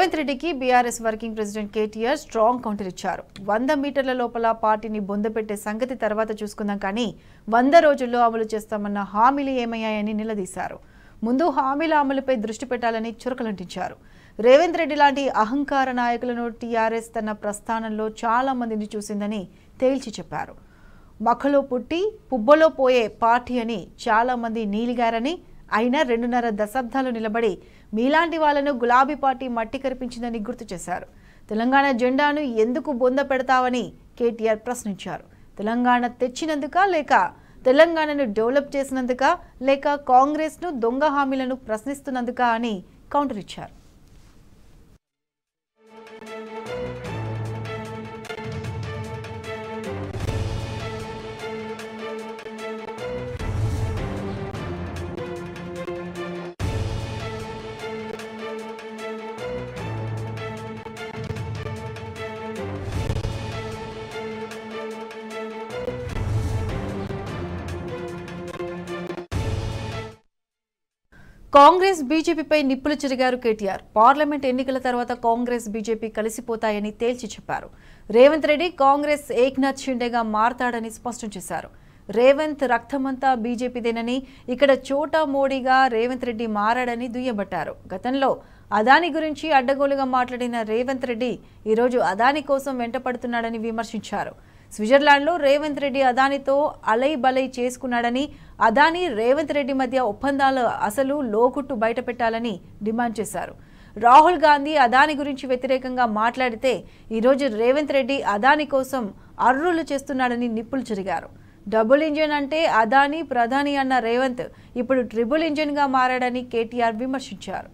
రేవంత్ రెడ్డికి BRS working president KTR strong counter ఇచ్చారు. 100 మీటర్ల లోపల పార్టీని బొందపెట్టే సంగతి తర్వాత చూసుకుందాం, కానీ 100 రోజుల్లో అమలు చేస్తామన్న హామీలు ఏమయ్యాయని నిలదీశారు. ముందు హామీల అమలుపై దృష్టి పెట్టాలని చురకలంటించారు. రేవంత్ రెడ్డి లాంటి అహంకార నాయకులను టీఆర్ఎస్ తన ప్రస్థానంలో చాలా మందిని చూసిందని తేల్చి చెప్పారు. మఖలో పుట్టి పుబ్బలో పోయే పార్టీ అని చాలా మంది నీలిగారని, అయినా 2.5 దశాబ్దాలు నిలబడి మీలాంటి వాళ్లను గులాబీ పార్టీ మట్టి కరిపించిందని గుర్తు చేశారు. తెలంగాణ జెండాను ఎందుకు బొంద పెడతావని కేటీఆర్ ప్రశ్నించారు. తెలంగాణ తెచ్చినందుక, లేక తెలంగాణను డెవలప్ చేసినందుక, లేక కాంగ్రెస్ను దొంగ హామీలను ప్రశ్నిస్తున్నందుక అని కౌంటర్ ఇచ్చారు. కాంగ్రెస్ బీజేపీపై నిప్పులు చెరిగారు కేటీఆర్. పార్లమెంట్ ఎన్నికల తర్వాత కాంగ్రెస్ బీజేపీ కలిసిపోతాయని తేల్చి చెప్పారు. రేవంత్ రెడ్డి కాంగ్రెస్ ఏక్నాథ్ షిండేగా మారతాడని స్పష్టం చేశారు. రేవంత్ రక్తమంతా బీజేపీదేనని, ఇక్కడ చోటా మోడీగా రేవంత్ రెడ్డి మారాడని దుయ్యబట్టారు. గతంలో అదాని గురించి అడ్డగోలుగా మాట్లాడిన రేవంత్ రెడ్డి ఈరోజు అదాని కోసం వెంటపడుతున్నాడని విమర్శించారు. స్విట్జర్లాండ్లో రేవంత్ రెడ్డి అదానితో అలై బలై చేసుకున్నాడని, అదాని రేవంత్ రెడ్డి మధ్య ఒప్పందాలు అసలు లోకుట్టు బయటపెట్టాలని డిమాండ్ చేశారు. రాహుల్ గాంధీ అదాని గురించి వ్యతిరేకంగా మాట్లాడితే ఈరోజు రేవంత్ రెడ్డి అదాని కోసం అర్రులు చేస్తున్నాడని నిప్పులు చెరిగారు. డబుల్ ఇంజిన్ అంటే అదాని ప్రధాని అన్న రేవంత్ ఇప్పుడు ట్రిపుల్ ఇంజిన్గా మారాడని కేటీఆర్ విమర్శించారు.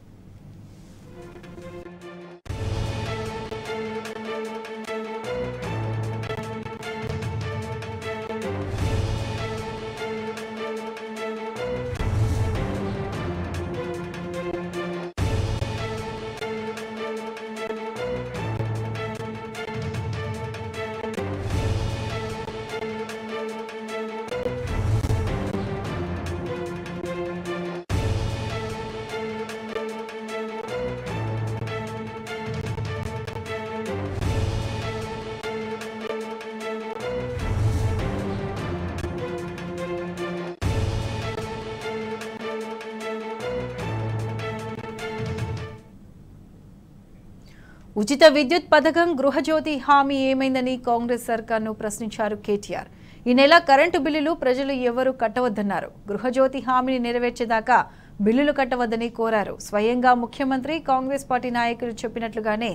ఉచిత విద్యుత్ పథకం, గృహజ్యోతి హామీ ఏమైందని కాంగ్రెస్ సర్కార్ను ప్రశ్నించారు కేటీఆర్. ఈ నెల కరెంటు బిల్లులు ప్రజలు ఎవరూ కట్టవద్దన్నారు. గృహజ్యోతి హామీని నెరవేర్చేదాకా బిల్లులు కట్టవద్దని కోరారు. స్వయంగా ముఖ్యమంత్రి, కాంగ్రెస్ పార్టీ నాయకులు చెప్పినట్లుగానే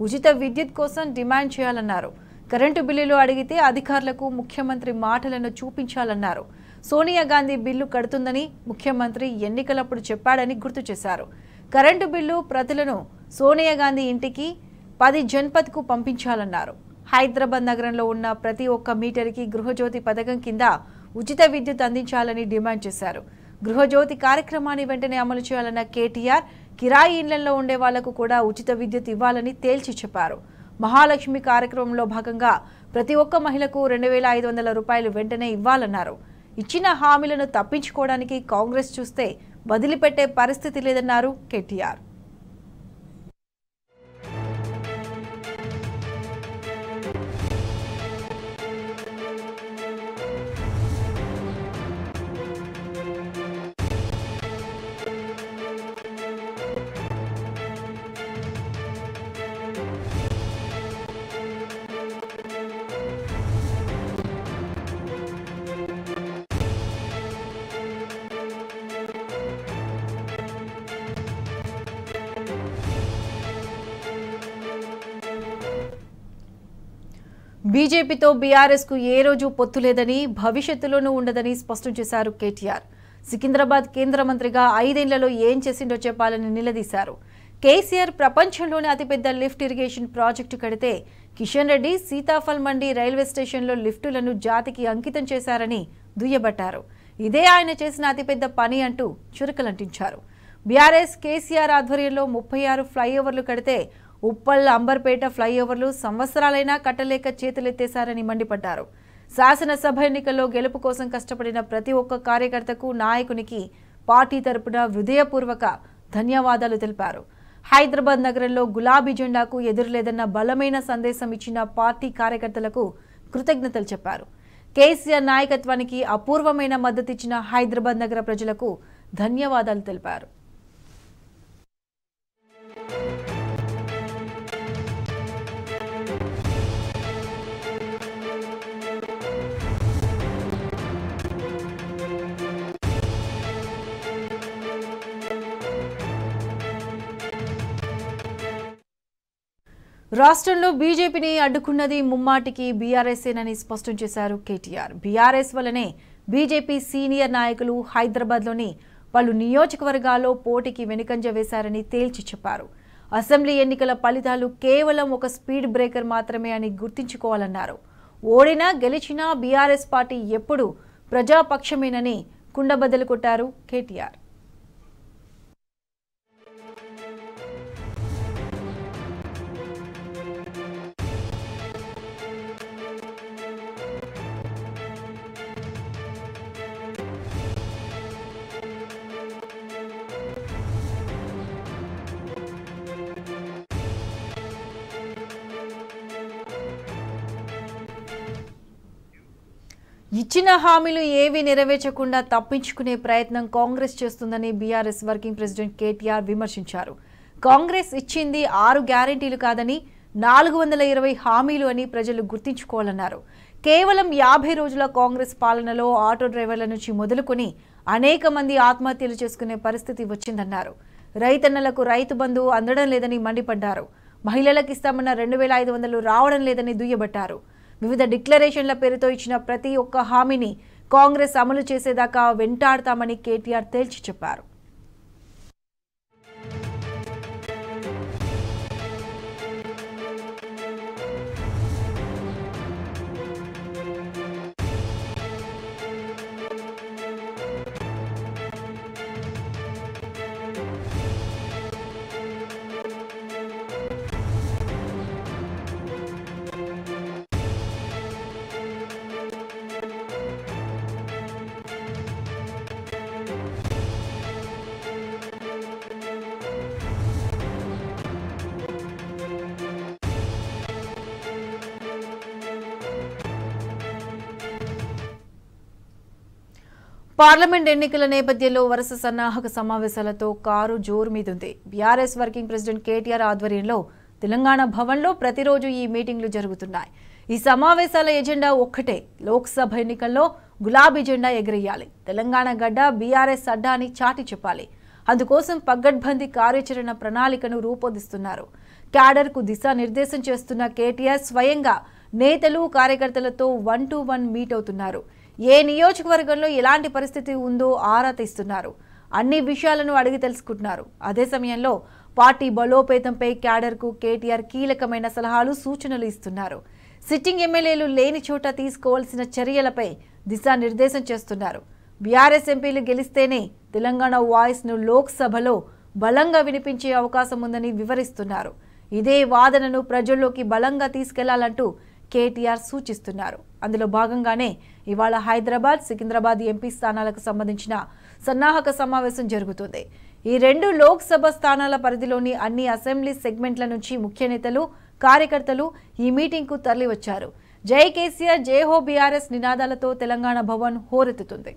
ఉచిత విద్యుత్ కోసం డిమాండ్ చేయాలన్నారు. కరెంటు బిల్లులు అడిగితే అధికారులకు ముఖ్యమంత్రి మాటలను చూపించాలన్నారు. సోనియా గాంధీ బిల్లు కడుతుందని ముఖ్యమంత్రి ఎన్నికలప్పుడు చెప్పాడని గుర్తు చేశారు. కరెంటు బిల్లు ప్రతులను సోనియా గాంధీ ఇంటికి 10 జన్పథ్కు పంపించాలన్నారు. హైదరాబాద్ నగరంలో ఉన్న ప్రతి ఒక్క మీటర్కి గృహజ్యోతి పథకం కింద ఉచిత విద్యుత్ అందించాలని డిమాండ్ చేశారు. గృహజ్యోతి కార్యక్రమాన్ని వెంటనే అమలు చేయాలన్న కేటీఆర్ కిరాయి ఇళ్లలో ఉండే వాళ్లకు కూడా ఉచిత విద్యుత్ ఇవ్వాలని తేల్చి చెప్పారు. మహాలక్ష్మి కార్యక్రమంలో భాగంగా ప్రతి ఒక్క మహిళకు 2,500 రూపాయలు వెంటనే ఇవ్వాలన్నారు. ఇచ్చిన హామీలను తప్పించుకోవడానికి కాంగ్రెస్ చూస్తే వదిలిపెట్టే పరిస్థితి లేదన్నారు కేటీఆర్. బీజేపీతో బీఆర్ఎస్కు ఏ రోజు పొత్తు లేదని, భవిష్యత్తులోనూ ఉండదని స్పష్టం చేశారు కేటీఆర్. సికింద్రాబాద్ కేంద్ర మంత్రిగా 5 ఏళ్లలో ఏం చేసిండో చెప్పాలని నిలదీశారు. కేసీఆర్ ప్రపంచంలోనే అతిపెద్ద లిఫ్ట్ ఇరిగేషన్ ప్రాజెక్టు కడితే కిషన్ రెడ్డి సీతాఫల్ మండి రైల్వే స్టేషన్లో లిఫ్టులను జాతికి అంకితం చేశారని దుయ్యబట్టారు. ఇదే ఆయన చేసిన అతిపెద్ద పని అంటూ చురకలంటించారు. బీఆర్ఎస్ కేసీఆర్ ఆధ్వర్యంలో 36 ఫ్లైఓవర్లు కడితే ఉప్పల్ అంబర్పేట ఫ్లైఓవర్లు సంవత్సరాలైనా కట్టలేక చేతులెత్తేశారని మండిపడ్డారు. శాసనసభ ఎన్నికల్లో గెలుపు కోసం కష్టపడిన ప్రతి ఒక్క కార్యకర్తకు, నాయకునికి పార్టీ తరపున హృదయపూర్వక ధన్యవాదాలు తెలిపారు. హైదరాబాద్ నగరంలో గులాబీ జెండాకు ఎదురులేదన్న బలమైన సందేశం ఇచ్చిన పార్టీ కార్యకర్తలకు కృతజ్ఞతలు చెప్పారు. కేసీఆర్ నాయకత్వానికి అపూర్వమైన మద్దతిచ్చిన హైదరాబాద్ నగర ప్రజలకు ధన్యవాదాలు తెలిపారు. రాష్ట్రంలో బీజేపీని అడ్డుకున్నది ముమ్మాటికి బీఆర్ఎస్ఏనని స్పష్టం చేశారు కేటీఆర్. బీఆర్ఎస్ వల్లనే బీజేపీ సీనియర్ నాయకులు హైదరాబాద్లోని పలు నియోజకవర్గాల్లో పోటీకి వెనుకంజ వేశారని తేల్చి చెప్పారు. అసెంబ్లీ ఎన్నికల ఫలితాలు కేవలం ఒక స్పీడ్ బ్రేకర్ మాత్రమే అని గుర్తుంచుకోవాలన్నారు. ఓడినా గెలిచినా బీఆర్ఎస్ పార్టీ ఎప్పుడూ ప్రజాపక్షమేనని కుండబద్దలు కొట్టారు కేటీఆర్. ఇచ్చిన హామీలు ఏవి నెరవేర్చకుండా తప్పించుకునే ప్రయత్నం కాంగ్రెస్ చేస్తుందని బీఆర్ఎస్ వర్కింగ్ ప్రెసిడెంట్ కేటీఆర్ విమర్శించారు. కాంగ్రెస్ ఇచ్చింది 6 గ్యారెంటీలు కాదని 420 హామీలు అని ప్రజలు గుర్తించుకోవాలన్నారు. కేవలం 50 రోజుల కాంగ్రెస్ పాలనలో ఆటో డ్రైవర్ల నుంచి మొదలుకొని అనేక మంది ఆత్మహత్యలు చేసుకునే పరిస్థితి వచ్చిందన్నారు. రైతన్నలకు రైతు బంధు అందడం లేదని మండిపడ్డారు. మహిళలకు ఇస్తామన్న 2500 రావడం లేదని దుయ్యబట్టారు. వివిధ డిక్లరేషన్ల పేరుతో ఇచ్చిన ప్రతి ఒక్క హామీని కాంగ్రెస్ అమలు చేసేదాకా వెంటాడతామని కేటీఆర్ తేల్చి చెప్పారు. పార్లమెంట్ ఎన్నికల నేపథ్యంలో వరుస సన్నాహక సమావేశాలతో కారు జోరు మీదుంది. బీఆర్ఎస్ వర్కింగ్ ప్రెసిడెంట్ కేటీఆర్ ఆధ్వర్యంలో తెలంగాణ భవన్లో ప్రతిరోజు ఈ మీటింగ్లు జరుగుతున్నాయి. ఈ సమావేశాల ఎజెండా ఒక్కటే, లోక్సభ ఎన్నికల్లో గులాబీ జెండా ఎగరేయాలి, తెలంగాణ గడ్డ బీఆర్ఎస్ అడ్డా అని చాటి చెప్పాలి. అందుకోసం పగడ్బందీ కార్యాచరణ ప్రణాళికను రూపొందిస్తున్నారు. క్యాడర్కు దిశానిర్దేశం చేస్తున్న కేటీఆర్ స్వయంగా నేతలు కార్యకర్తలతో 1-to-1 మీట్ అవుతున్నారు. ఏ నియోజకవర్గంలో ఎలాంటి పరిస్థితి ఉందో ఆరా తీస్తున్నారు. అన్ని విషయాలను అడిగి తెలుసుకుంటున్నారు. అదే సమయంలో పార్టీ బలోపేతంపై క్యాడర్కు కేటీఆర్ కీలకమైన సలహాలు సూచనలు ఇస్తున్నారు. సిట్టింగ్ ఎమ్మెల్యేలు లేని చోట తీసుకోవాల్సిన చర్యలపై దిశానిర్దేశం చేస్తున్నారు. బీఆర్ఎస్ ఎంపీలు గెలిస్తేనే తెలంగాణ వాయిస్ను లోక్సభలో బలంగా వినిపించే అవకాశం ఉందని వివరిస్తున్నారు. ఇదే వాదనను ప్రజల్లోకి బలంగా తీసుకెళ్లాలంటూ కేటీఆర్ సూచిస్తున్నారు. అందులో భాగంగానే ఇవాళ హైదరాబాద్, సికింద్రాబాద్ ఎంపీ స్థానాలకు సంబంధించిన సన్నాహక సమావేశం జరుగుతుంది. ఈ 2 లోక్సభ స్థానాల పరిధిలోని అన్ని అసెంబ్లీ సెగ్మెంట్ల నుంచి ముఖ్య నేతలు, కార్యకర్తలు ఈ మీటింగ్కు తరలివచ్చారు. జై కేసీఆర్, జై హో బీఆర్ఎస్ నినాదాలతో తెలంగాణ భవన్ హోరెత్తుతుంది.